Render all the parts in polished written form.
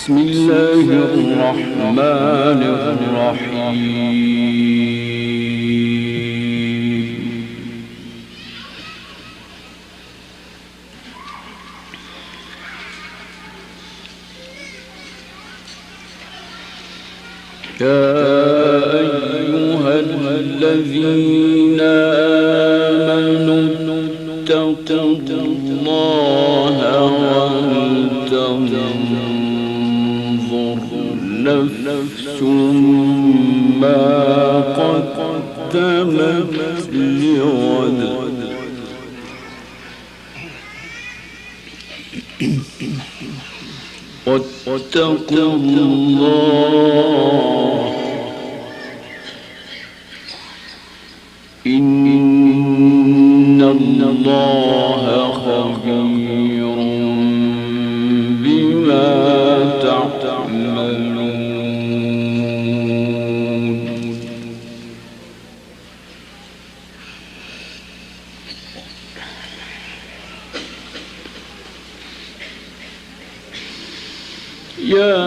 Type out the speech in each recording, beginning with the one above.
بسم الله الرحمن الرحيم. يا أيها الذين آمنوا اتقوا الله ولتنظر نفس ما قدمت لغد واتقوا الله إن الله خبير بما تعملون. يا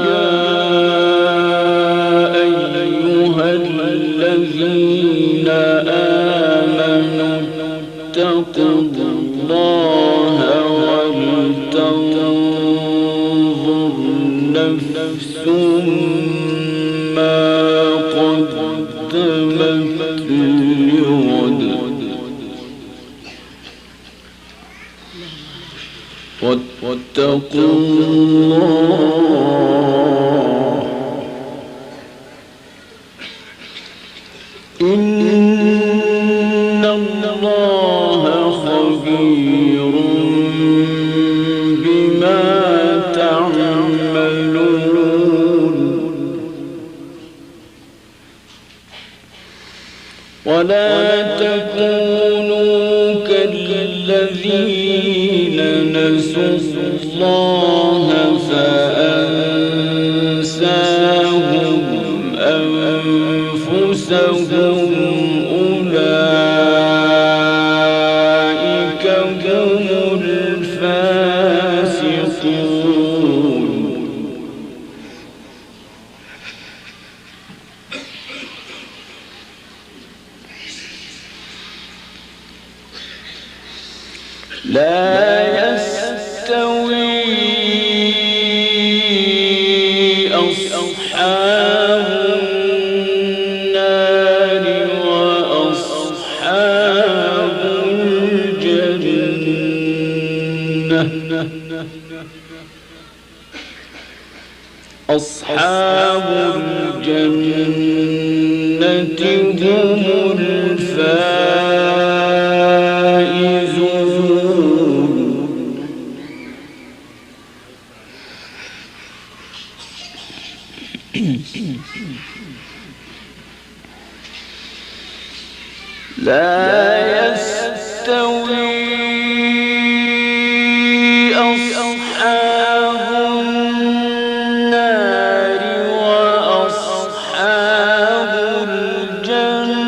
أيها الذين آمنوا اتقوا الله ولتنظر نفس ما قدمت لغد واتقوا الله إن الله خبير بما تعملون. ولا تكونوا كالذين نسوا الله فأنساهم أنفسهم أولئك هم الفاسقون. لا يستوي أصحاب النار وأصحاب الجنة. أصحاب الجنة هم الفائزون. لا يستوي أصحاب النار وأصحاب الجنة.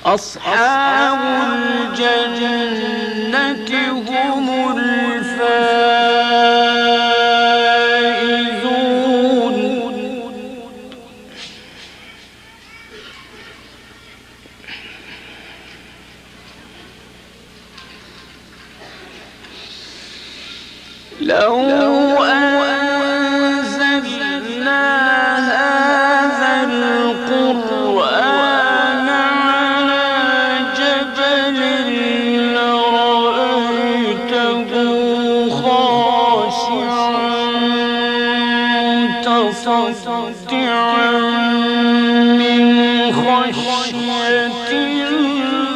أصحاب الجنة هم الفائزون. لو أنزلنا هذا القرآن على جبل لرأيته خاشعا متصدعا من خشية الله.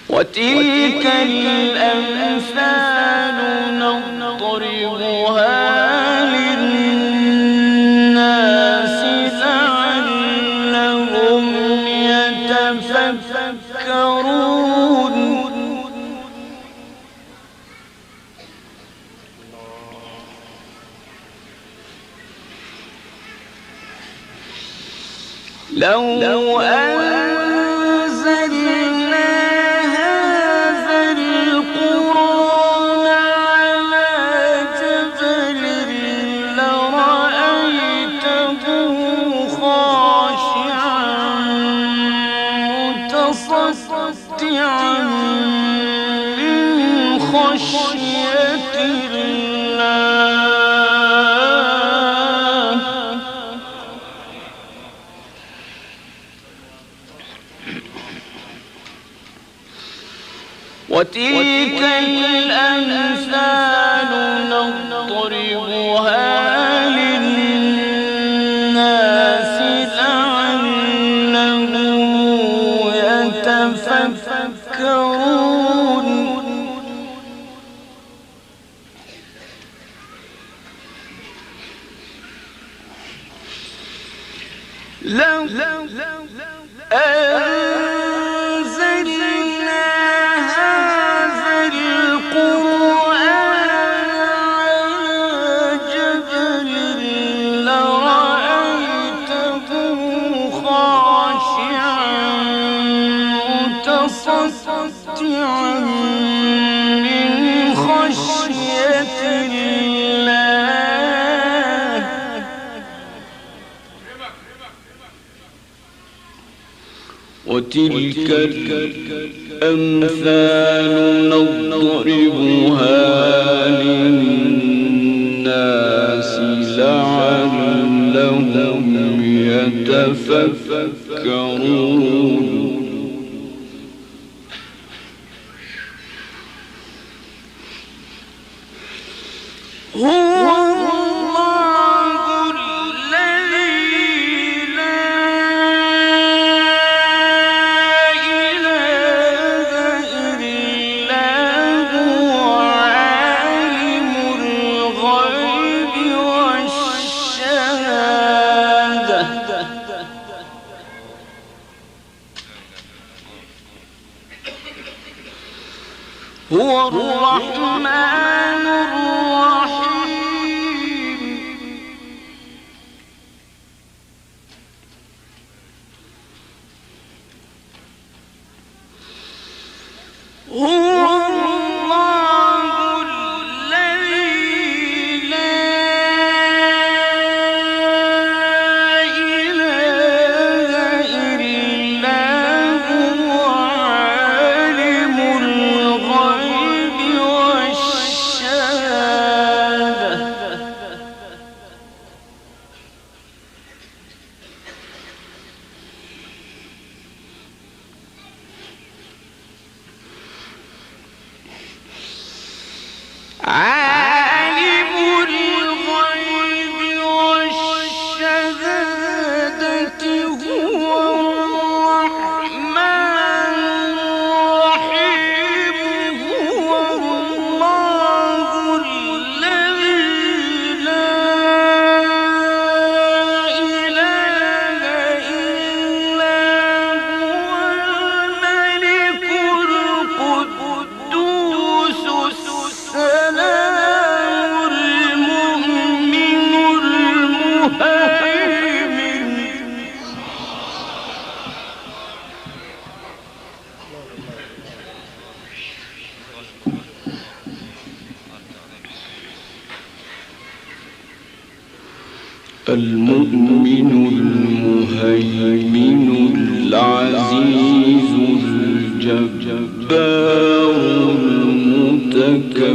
وتلك الأمثال نضربها للناس لعلهم يتفكرون. لو أنزلنا هذا القرآن على جبل لرأيته خاشعا متصدعا من خشية الله. وتلك الأمثال نضربها للناس لعلهم يتفكرون. لو أنزلنا هذا القرآن على جبل لرأيته خاشعا متصدعا من خشية الله. وتلك الأمثال نضربها للناس لعلهم يتفكرون. هو الله الذي لا إله إلا هو عالم الغيب والشهادة. هو الرحمن الرحيم. هو الله الذي لا إله إلا هو عالم الغيب والشهادة. عالم الغيب والشهادة هو الرحمن الرحيم. هو الله الذي لا إله إلا هو الملك القدوس السلام المؤمن المهيمن. المؤمن المهيمن العزيز الجبار المتكبر.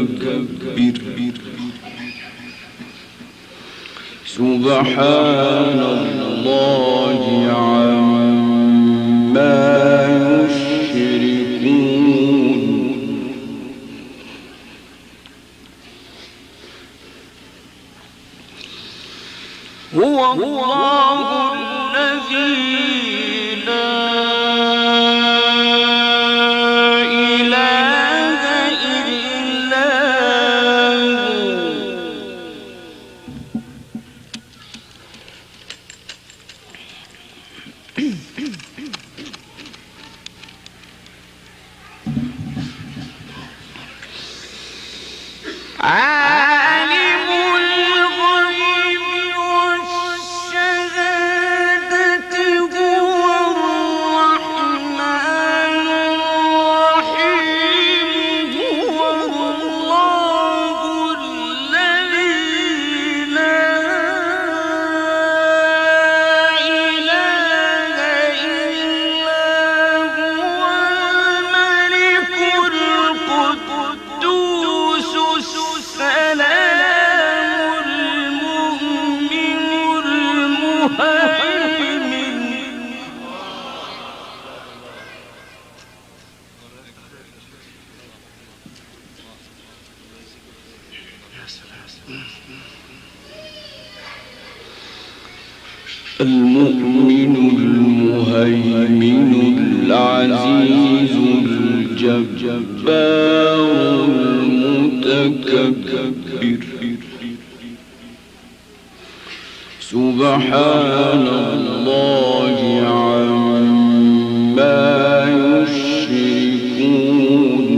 سبحان الله عما يشركون. هو الله الذي لا إله إلا عالم الغيب والشهادة هو المؤمن المهيمن العزيز الجبار المتكبر سبحان الله عما يشركون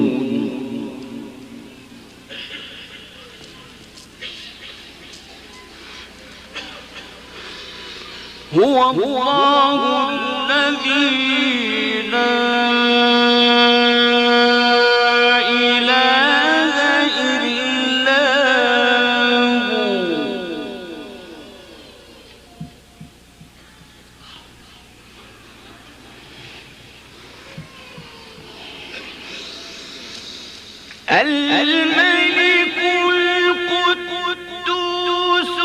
هو الله الذي لا إله إلا هو الملك القدوس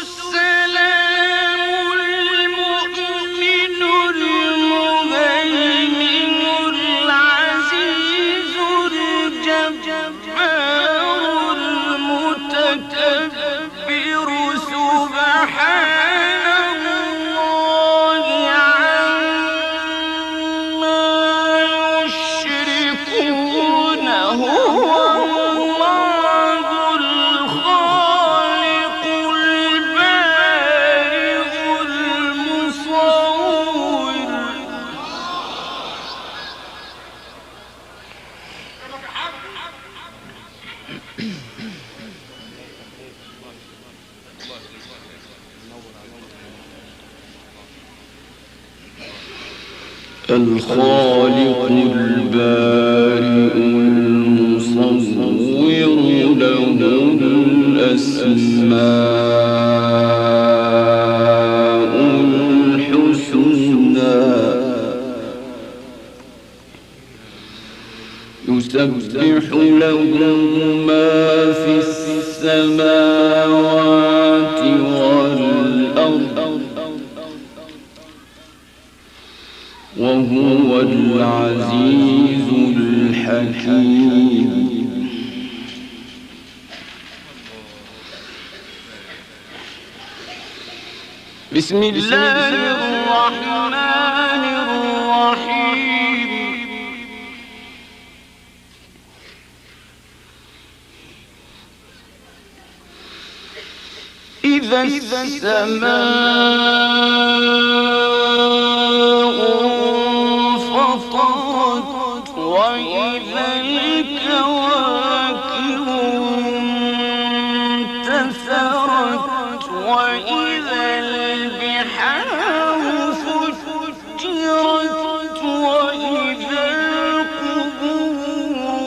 السلام المؤمن المهيمن العزيز الجبار المتكبر سبحان الله عما يشركون هو الله الخالق البارئ المصور الخالق البارئ المصور له الأسماء الحسنى يسبح له ما في السماوات والأرض وهو العزيز الحكيم بسم الله الرحمن الرحيم إذا السماء انفطرت وإذا الكواكب انتثرت وإذا البحار فجرت وإذا القبور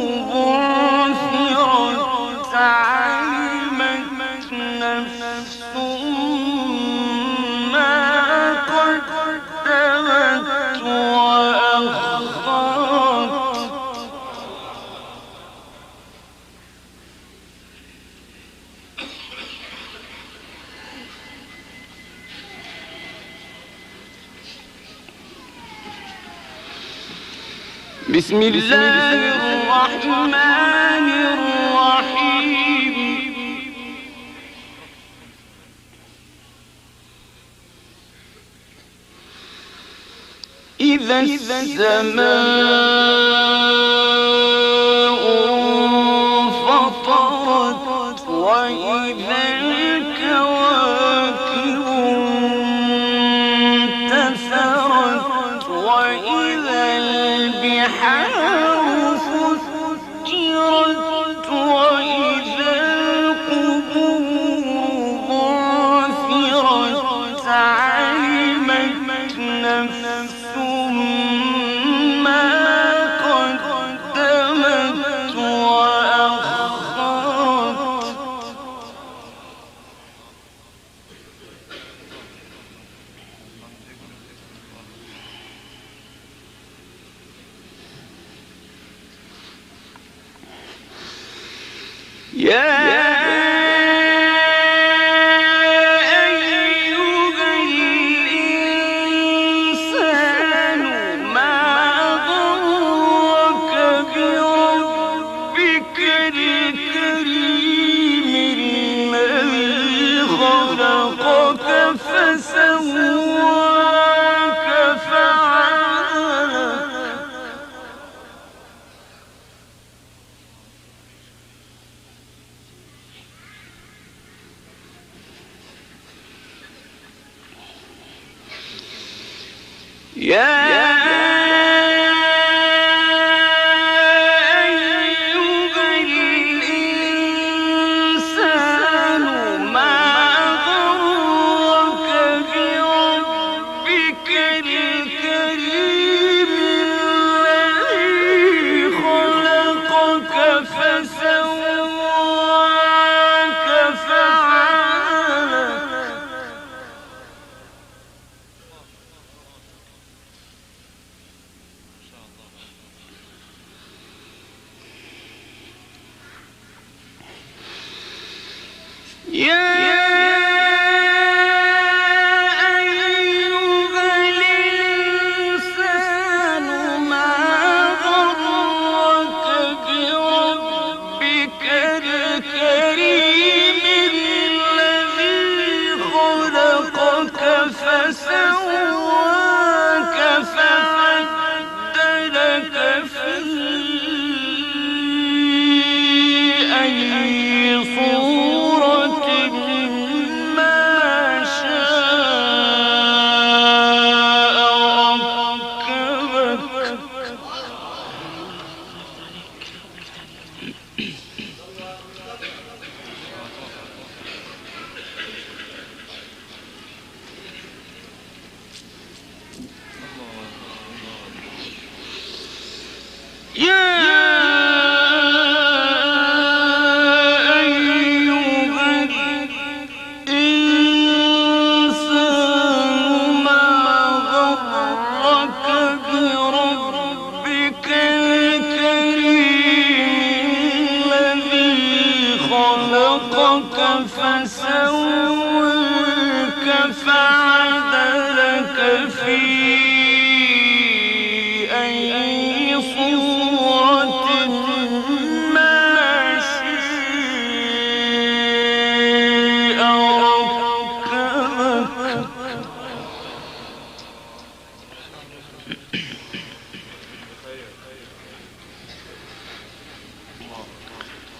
بعثرت علمت نفس ما قدمت وأخرت بسم الله الرحمن الرحيم إذا السماء انفطرت وإذا الكواكب انتثرت وإذا البحار فجرت وإذا القبور بعثرت علمت نفس ما قدمت وأخرت يا أيها الإنسان ما غرك بربك الكريم الذي خلقك فسواك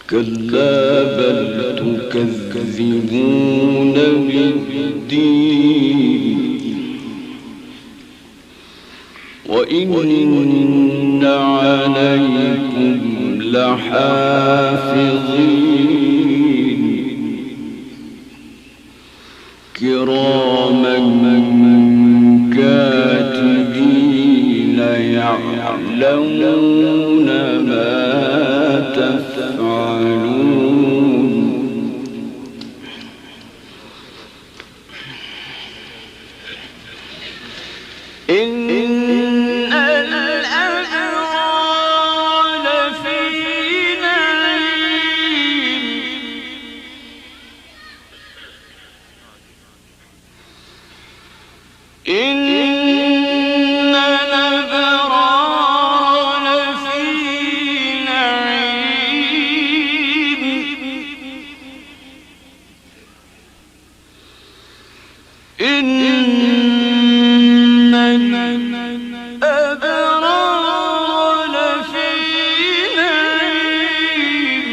كلا بل تكذبون بالدين وإن عليكم لحافظين كراما كاتبين يعلمون ما تفعلون إن الأبرار لفي نعيم إن الأبرار لفي نعيم إن الأبرار لفي نعيم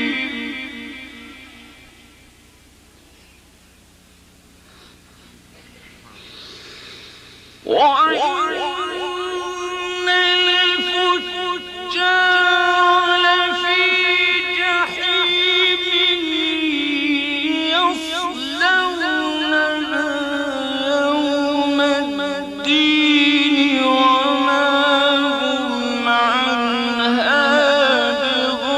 وإن الفجار لفي جحيم يصلونها يوم الدين وما هم عنها بغائبين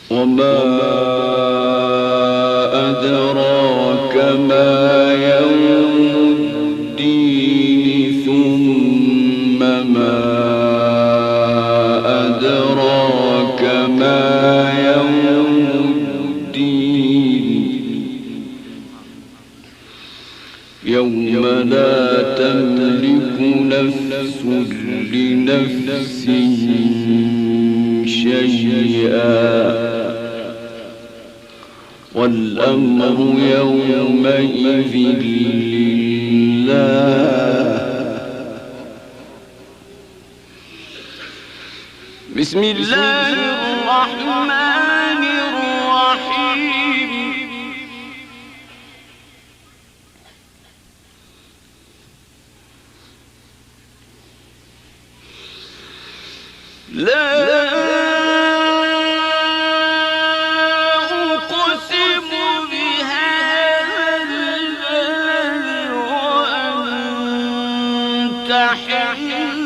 وما أدراك ما يوم الدين ثم ما أدراك ما يوم الدين يوم لا تملك نفس لنفس شيئا والأمر يومئذ لله بسم الله الرحمن الرحيم لا أقسم بهذا البلد وأنت حل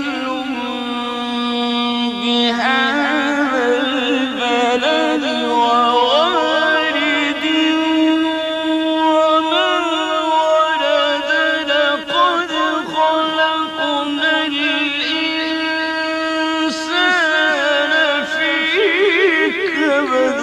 بهذا البلد ووالد وما ولد لقد خلقنا الإنسان في كبد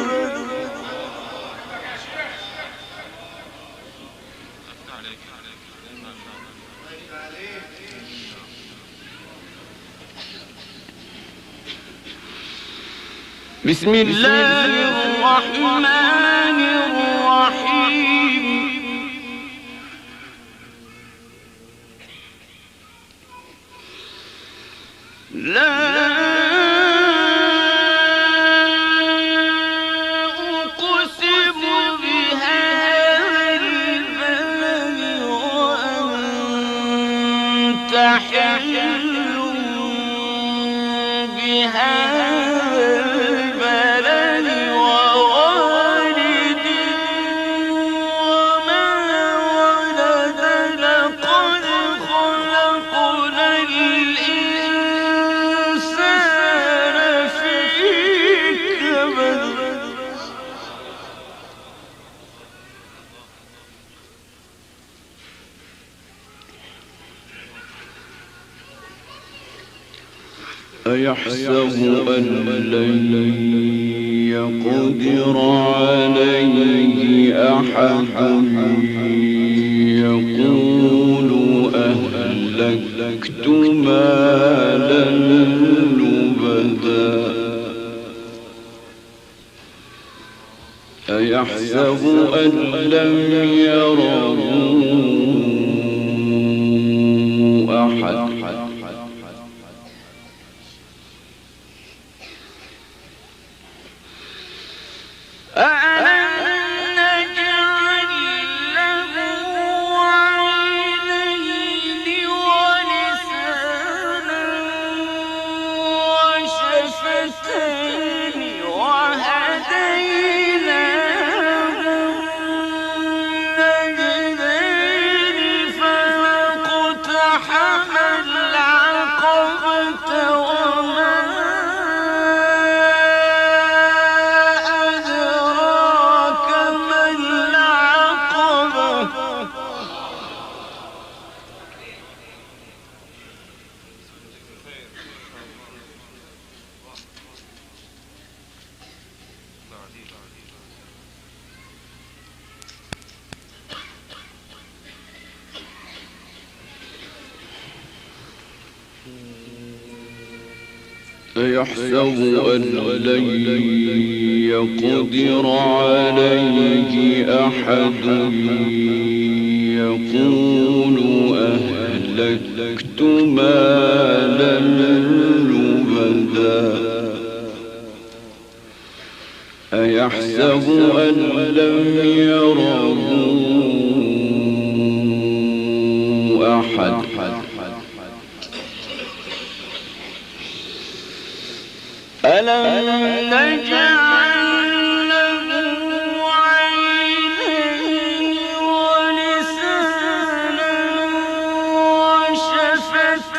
بسم الله الرحمن الرحيم لا أقسم بهذا البلد وأنت حل بهذا البلد ووالد وما ولد لقد خلقنا الإنسان في كبد أيحسب أن لن يقدر عليه أحد يقول أهلكت مالا لبدا أيحسب أن لم يره أحد ألم نجعل له عينين ولسانا وشفتين وهديناه النجدين فلاقتحم العقبة وما أدراك ما العقبة أيحسب أن لن يقدر عليه أحد يقول أهلكت مالا لبدا أيحسب أن لم يره أحد ألم نجعل له عينين ولسانا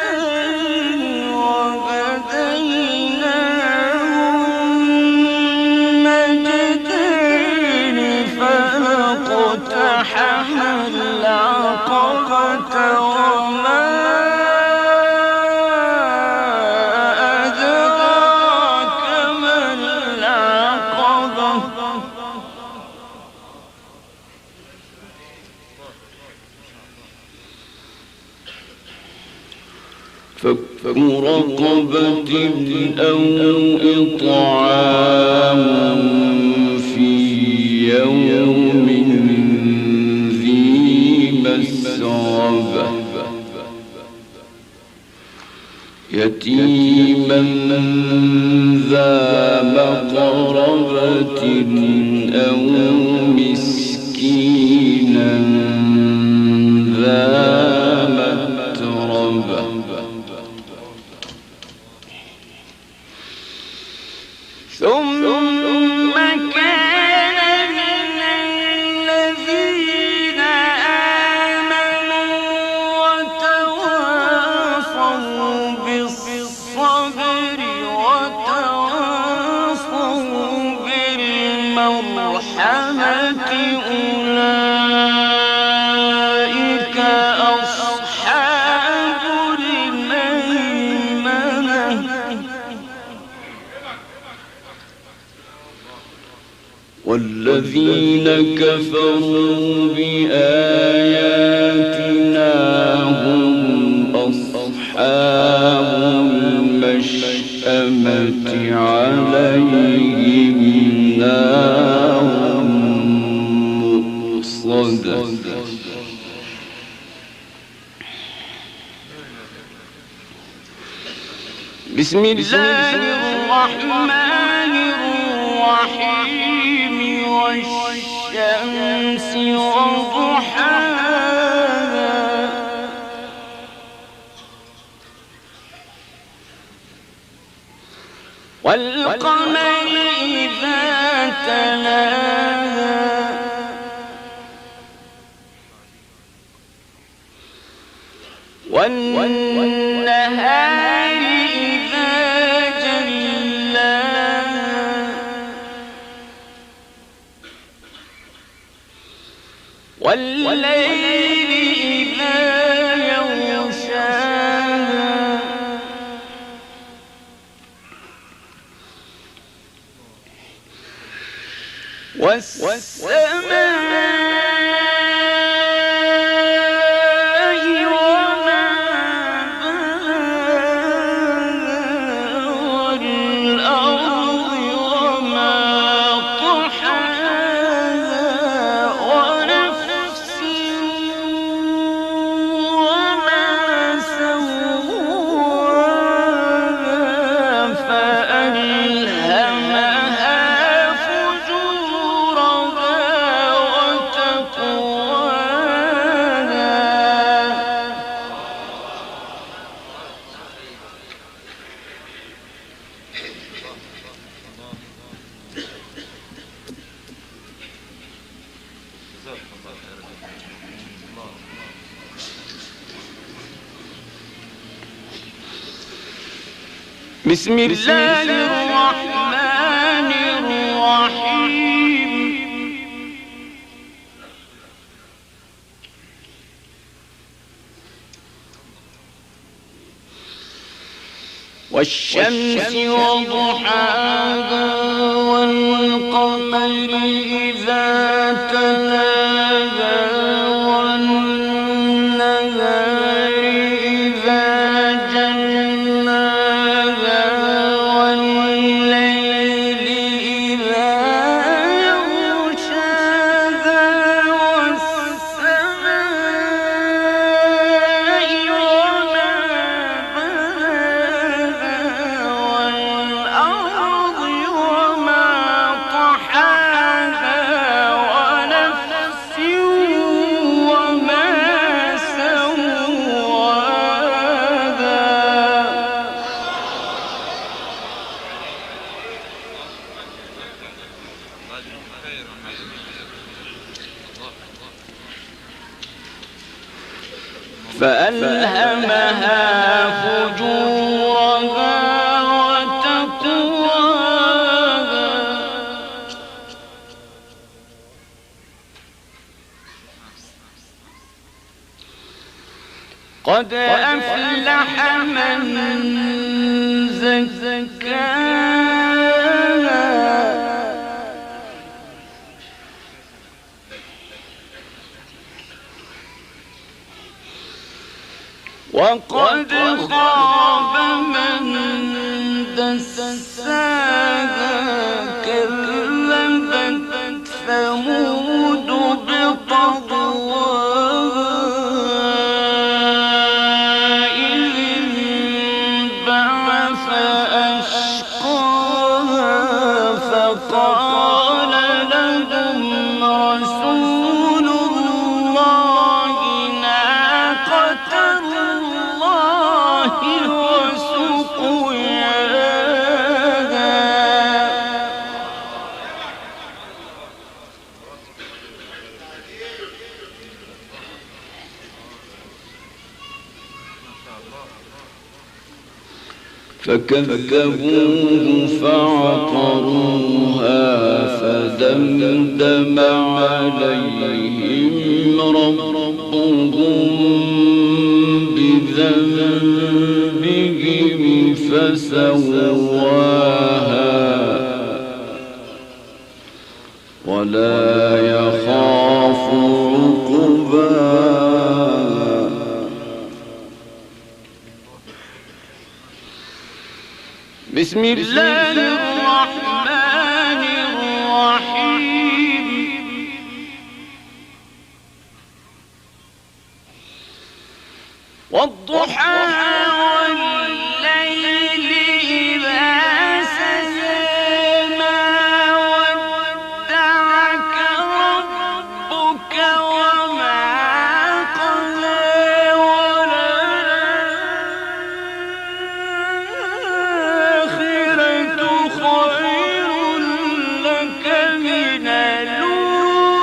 وشفتين وهديناه النجدين فلاقتحم العقبة وما أدراك ما العقبة فك رقبة أو إطعام في يوم ذي مسغبة يتيما ثم كان من الذين آمنوا وتواصوا بالصبر وتواصوا بالمرحمة أولئك أصحاب الميمنة والذين كفروا بآياتنا هم أصحاب المشأمة عليهم نار مؤصدة بسم الله الرحمن الرحيم والشمس وضحاها والقمر إذا تلاها والنهار إذا جلاها والليل إذا يغشاها والسماء وما بناها والأرض وما طحاها ونفس وما سواها فألهمها فجورها وتقواها بسم الله الرحمن الرحيم والشمس وضحاها والقمر إذا تلاها والنهار إذا جلاها والليل إذا يغشاها والسماء وما بناها والأرض وما طحاها ونفس وما سواها فألهمها فجورها وتقواها قد أفلح من زكاها وقد خاب من دساها كذبت ثمود بطغواها إذ انبعث أشقاها فقال لهم رسول الله ناقة الله وسقياها فكذبوه فعقروها فدمدم عليهم ربهم بذنبهم فسواها ولا يخاف عقباها. بسم الله الرحمن الرحيم. والضحى والليل إذا سجى ما ودعك ربك وما قلى وللآخرة خير لك من الأولى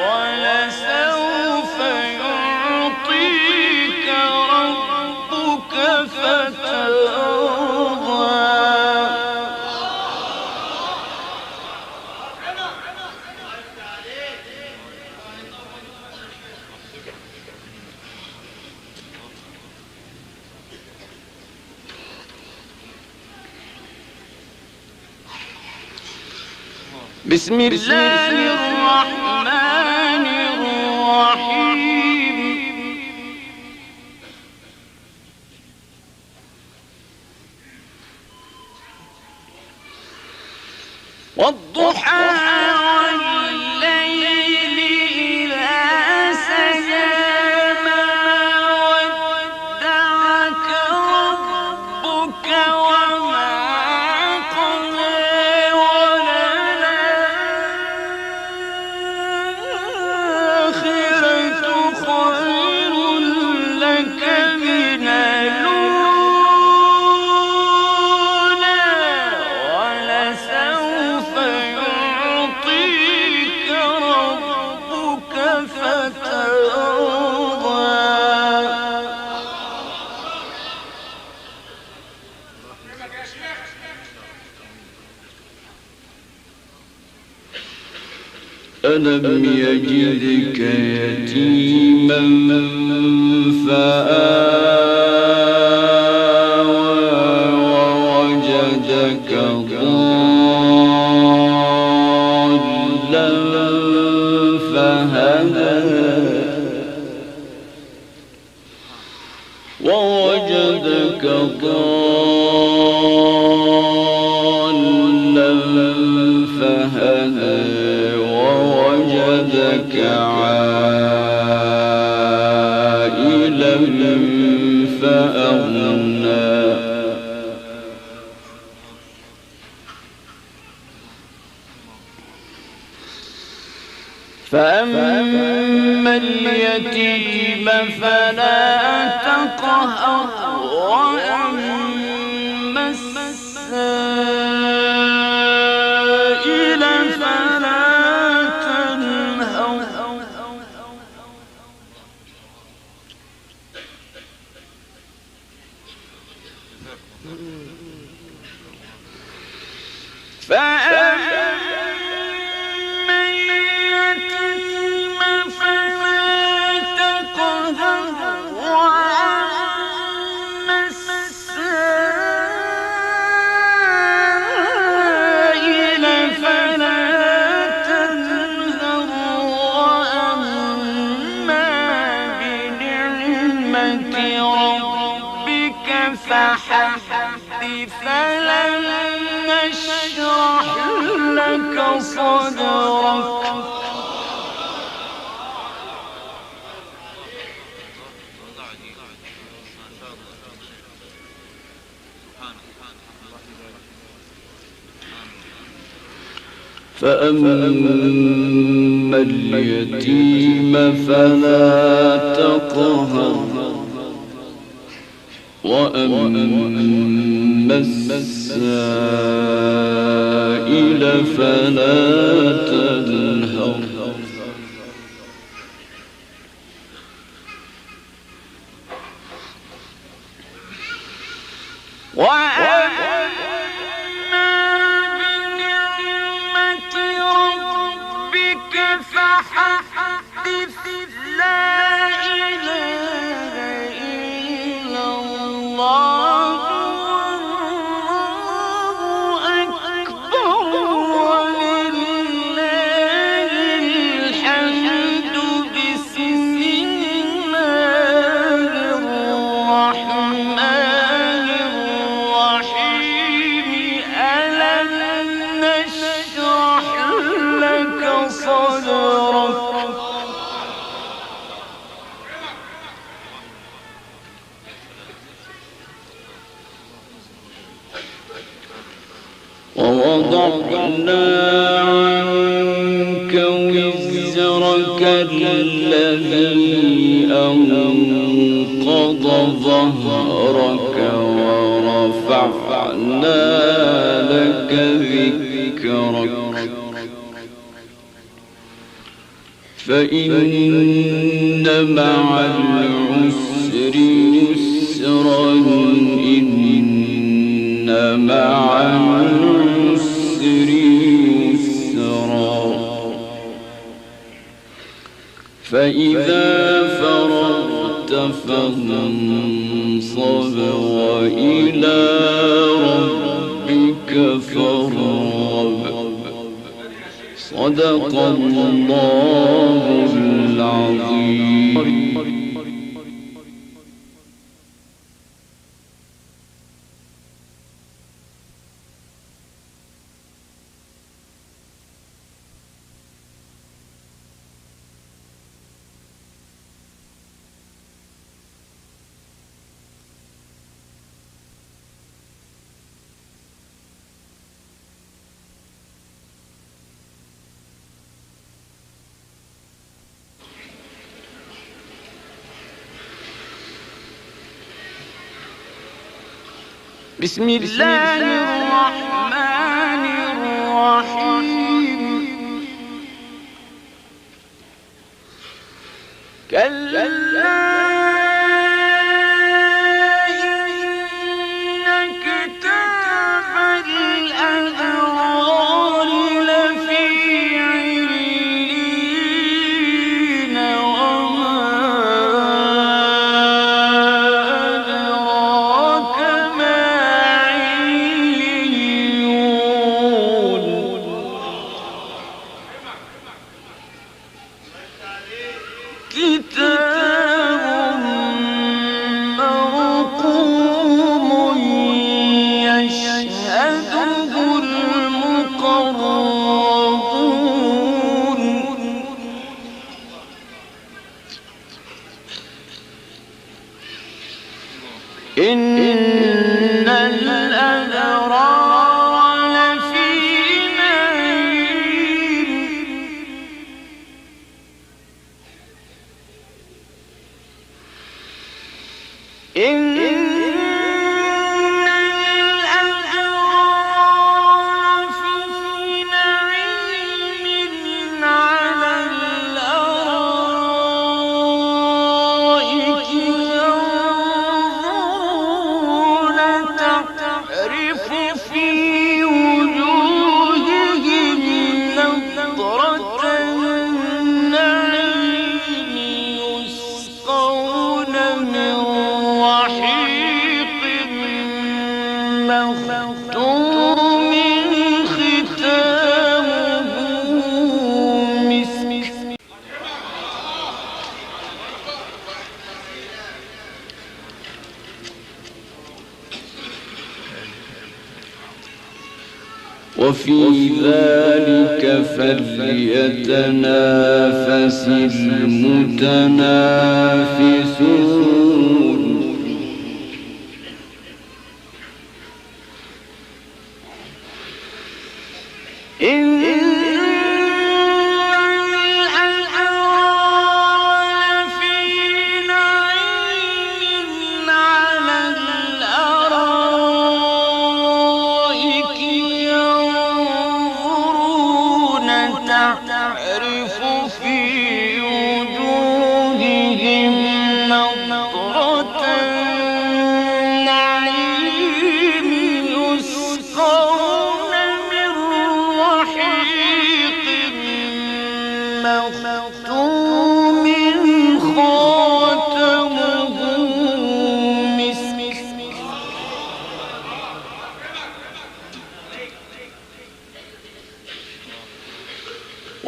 ولسوف يعطيك ربك فترضى. بسم الله الرحمن الرحيم. والضحى والليل إذا سجى ما ودعك ربك وما قلى وللآخرة خير لك من الأولى ولسوف يعطيك ربك فترضى. ألم يجدك يتيما فآوى ووجدك ضالا فهدى ووجدك ضالا فهدى ووجدك عائلا فأغنى فأما اليتيم فلا تقهر وأما السائل فلا تنهر. فأما اليتيم فلا تقهر وأما السائل فلا تنهر وأما بنعمة ربك فحدث فلن نشرح لك صدرك. فأما اليتيم فلا تقهر وأما السائل فلا تنهر. ووضعنا عنك وزرك الذي أنقض ظهرك ورفعنا لك ذكرك فإن مع العسر يسرا إن مع العسر يسرا فإذا فرغت فانصب وإلى ربك فارغب صدق الله العظيم. بسم الله الرحمن الرحيم كلا إن كتاب الأبرار لفي عليين وما أدراك ما عليون كتاب مرقوم يشهده المقربون إن الأبرار لفي نعيم إن الأبرار في نعيم على الأرائك ينظرون تعرف في وجوههم نضرة النعيم يسقون من رحيق مختوم ختامه مسك وفي ذلك فليتنافس المتنافسون إن الأبرار في نعيم على الأرائك ينظرون تعرف في وجوههم نضرة النعيم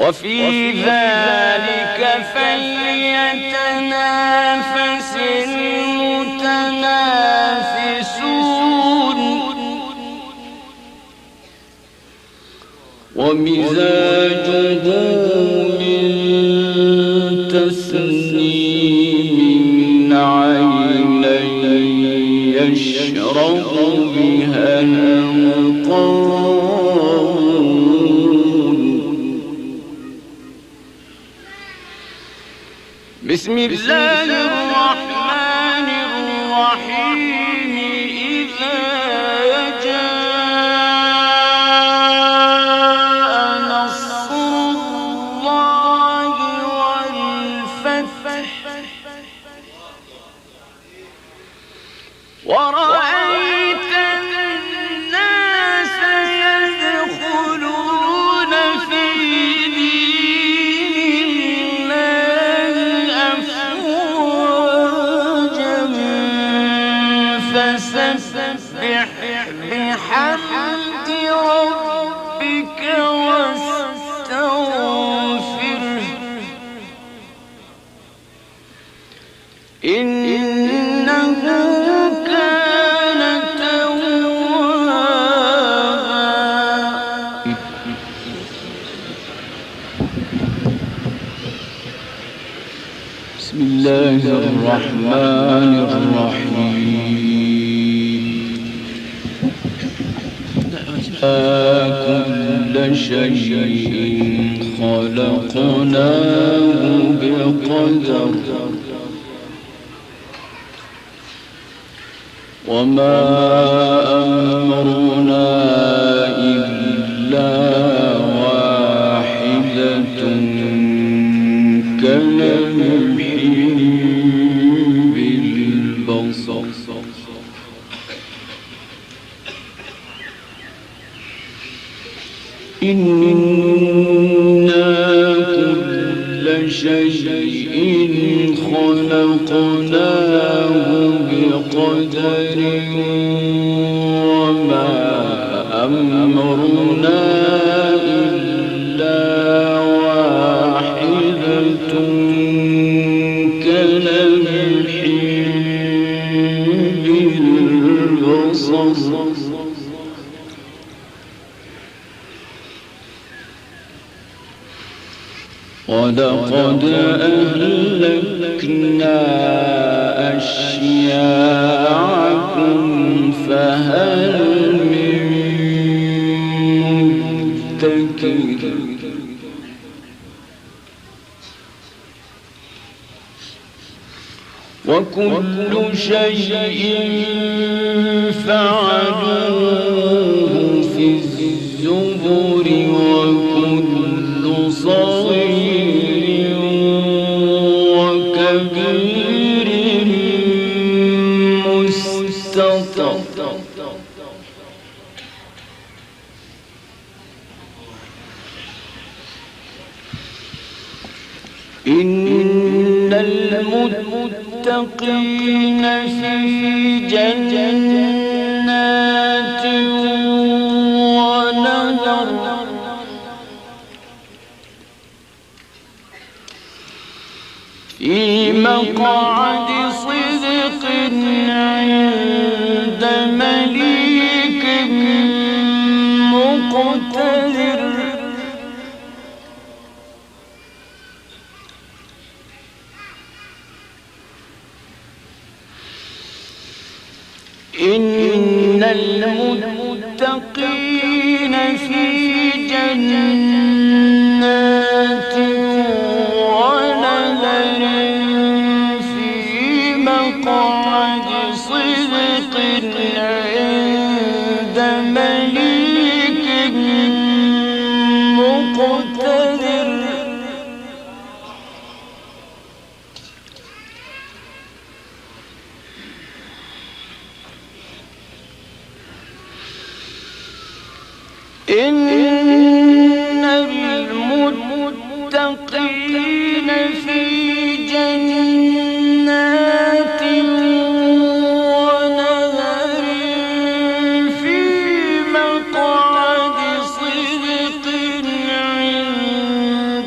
وفي ذلك فليتنافس المتنافسون ومزاجه من تسنيم عين يشرب بها المقربون بسم الله الرحمن الرحيم إذا جاء نصر الله والفتح ورأيت الناس يدخلون في دين الله أفواجا فسبح بحمد ربك واستغفره إنه كان توابا. بسم الله الرحمن الرحيم كل شيء خلقناه بقدر وما أمرنا إلا واحدة كلمح بالبصر إنا كل شيء خلقناه بقدر وما أمرنا إلا واحدة كلمح بالبصر ولقد أهلكنا أشياعكم فهل من مدكر وكل شيء فعلوه في الزبر وكل صغير وكبير مستطر إن المتقين في جنات ونهر في مقعد صدق عند مليك مقتدر إن المتقين في جنات ونهر في مقعد صدق عند مليك مقتدر إن المتقين في جنات ونهر في مقعد صدق عند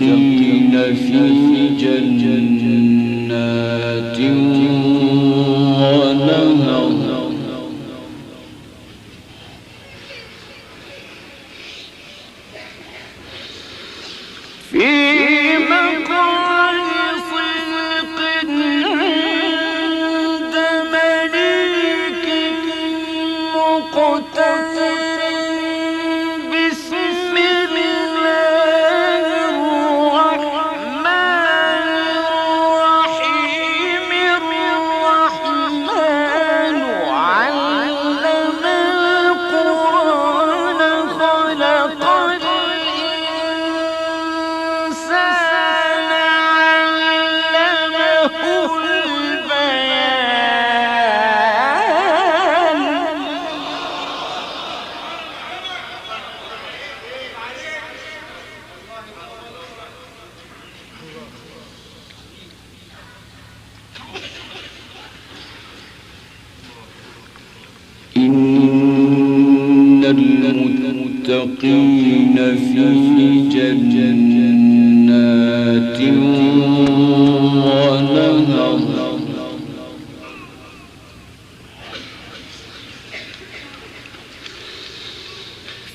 المتقين في جنات ونهر في مقعد صدق عند مليك مقتدر بسم الله الرحمن الرحيم الرحمن علم القرآن خلق الإنسان علمه البيان إن المتقين في جنات ونهر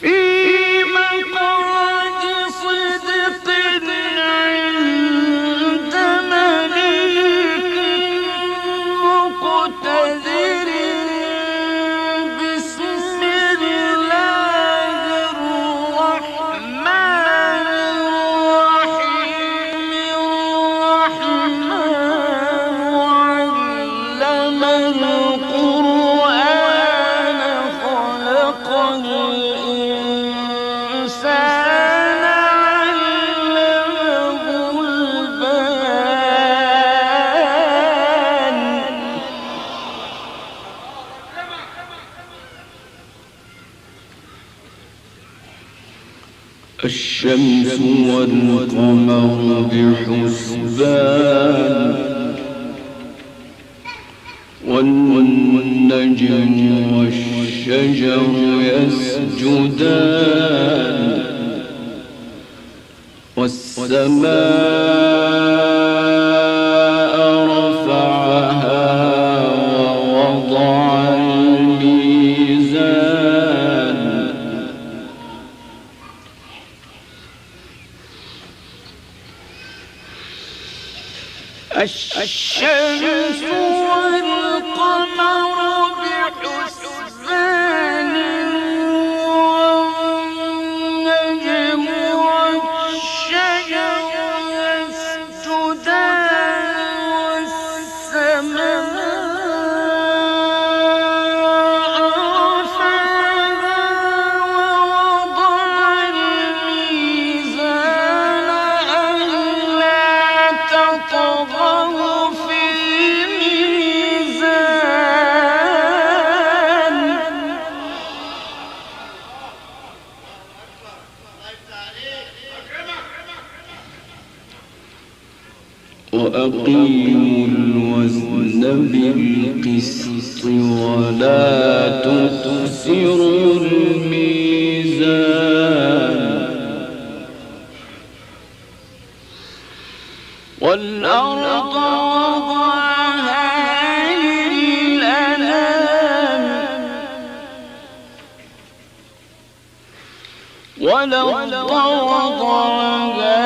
في مقعد صدق عند مليك مقتدر بسم الله الرحمن الرحيم الرحمن علم القرآن خلق الإنسان علمه البيان الشمس والقمر بحسبان والنجم والشجر يسجدان والسماء رفعها ووضع الميزان الشمس والقمر بحسبان والنجم والشجر يسجدان والسماء رفعها ووضع الميزان ألا تطغوا في الميزان وأقيموا الوزن بالقسط ولا تخسروا الميزان والأرض وضعها للأنام والأرض وضعها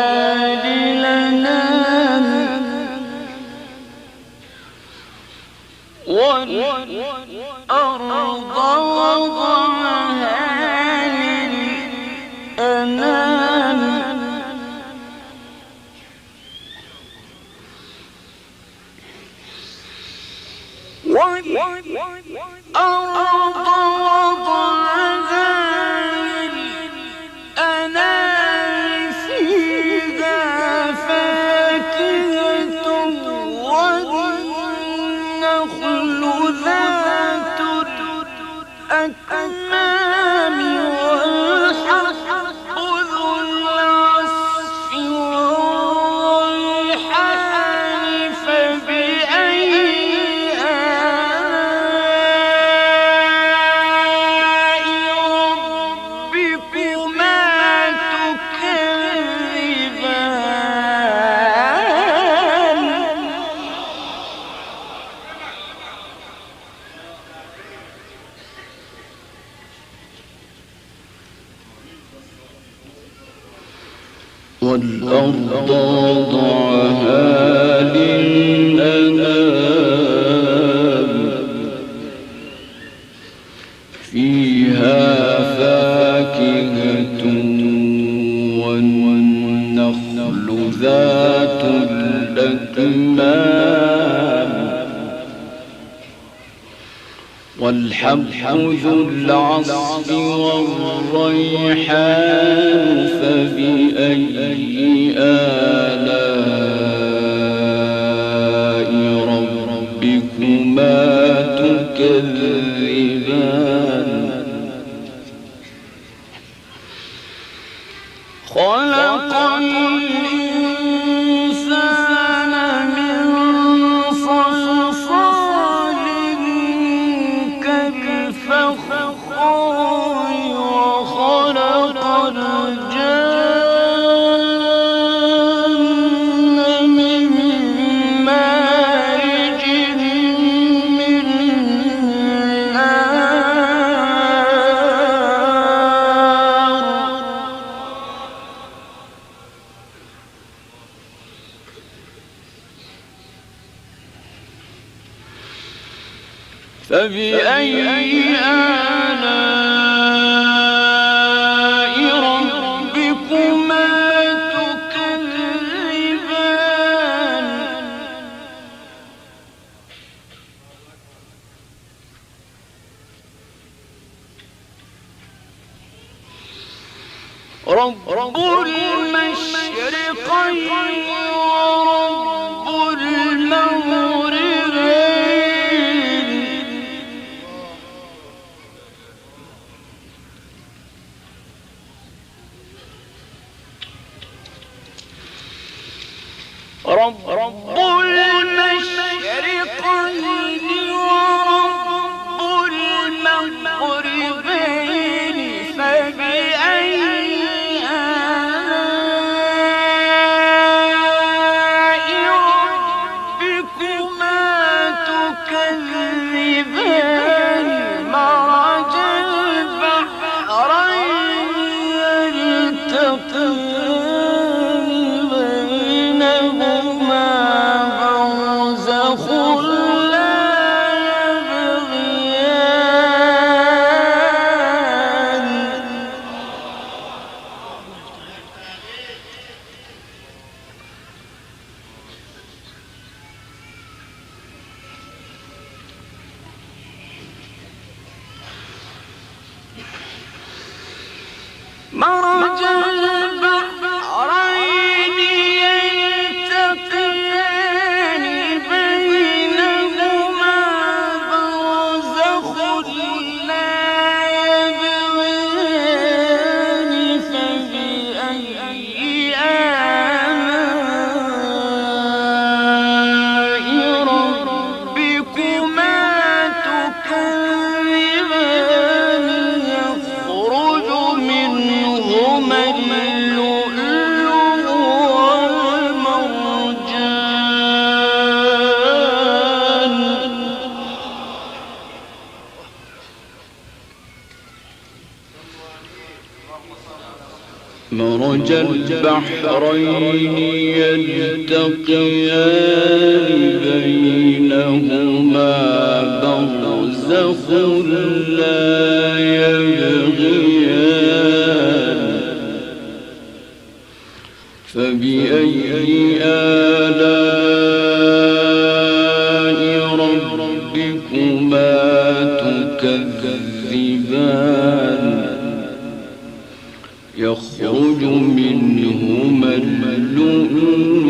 للأنام والأرض وضعها للأنام والأرض وضعها للأنام فيها فاكهة والنخل ذات الأكمام والحب ذو العصف والريحان فبأي آلاء والأرض وضعها للأنام فيها فاكهة والنخل ذات الأكمام والحب ذو العصف والريحان فبأي آلاء ربكما تكذبان خلق الإنسان من صلصال كالفخار وخلق الجن من مارج من نار فبأي آلاء ربكما تكذبان رب المشرقين ورب المغربين رب المشرقين ورب المغربين فبأي آلاء ربكما تكذبان مرج البحرين يلتقيان بينهما برزخ لا يبغيان مرج البحرين يلتقيان بينهما برزخ لا يبغيان فبأي آلاء ربكما تكذبان يخرج منهما اللؤلؤ والمرجان مرج البحرين يلتقيان بينهما برزخ لا يبغيان فبأي آلاء ربكما تكذبان يخرج منهما اللؤلؤ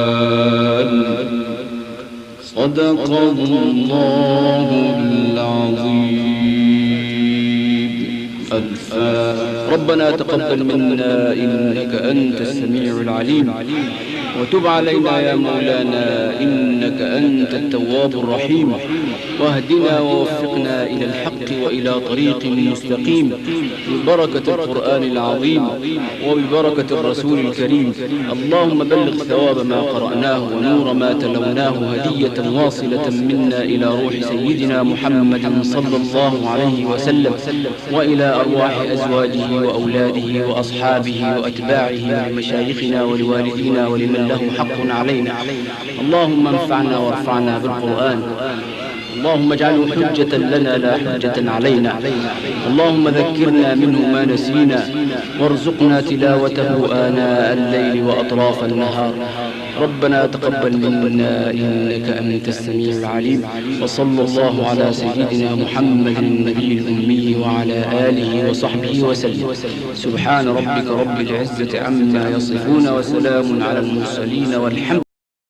والمرجان صدق الله العظيم. ربنا تقبل منا إنك أنت السميع العليم وتب علينا يا مولانا إنك أنت التواب الرحيم واهدنا ووفقنا إلى الحق وإلى طريق مستقيم ببركة القرآن العظيم وببركة الرسول الكريم. اللهم بلغ ثواب ما قرأناه ونور ما تلوناه هدية واصلة منا إلى روح سيدنا محمد صلى الله عليه وسلم وإلى أرواح أزواجه وأولاده وأصحابه وأتباعه ولمشايخنا ولوالدينا ولمن له حق علينا. اللهم انفعنا وارفعنا بالقرآن. اللهم اجعله حجة لنا لا حجة علينا. اللهم ذكرنا منه ما نسينا وارزقنا تلاوته آناء الليل وأطراف النهار. ربنا تقبل منا إنك أنت السميع العليم. وصلى الله على سيدنا محمد النبي الأمي وعلى آله وصحبه وسلم. سبحان ربك رب العزة عما يصفون وسلام على المرسلين والحمد